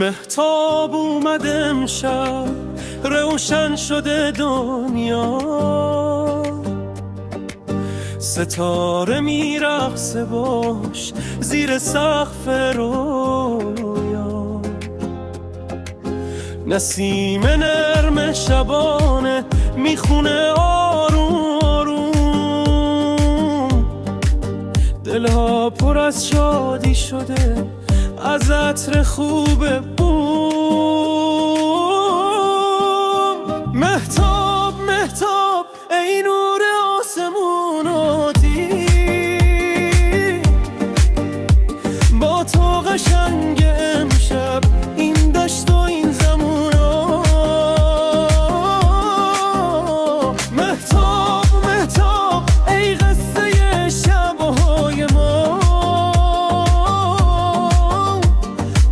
مهتاب اومد امشب، روشن شده دنیا، ستاره میرقصه باش زیر سقف رویا. نسیم نرم شبانه میخونه آروم آروم، دلها پر از شادی شده از عطر خوب بوم. مهتاب مهتاب ای نور آسمون و دید، با تو قشنگ امشب این دشت و این زمونا. مهتاب مهتاب ای قصه شبهای ما،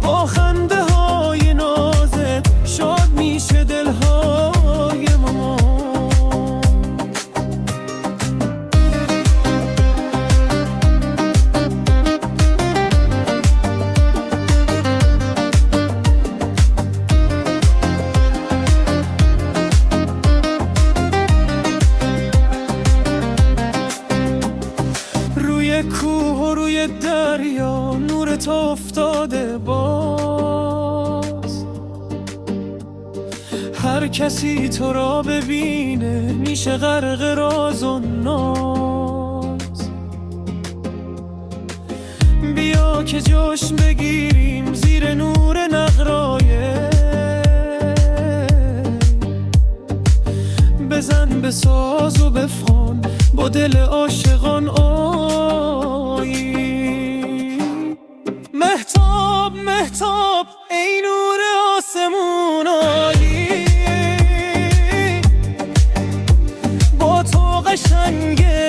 با خنده های نازت شاد میشه دلهای ما. روی کوه و روی دریا نور تو افتاده باز، هر کسی تو را ببینه میشه غرق راز و ناز. بیا که جشن بگیریم زیر نور نغرایه، بزن به ساز و بفخن با دل عاشقان آیی. مهتاب مهتاب ای نور آسمون آیی، با تو قشنگه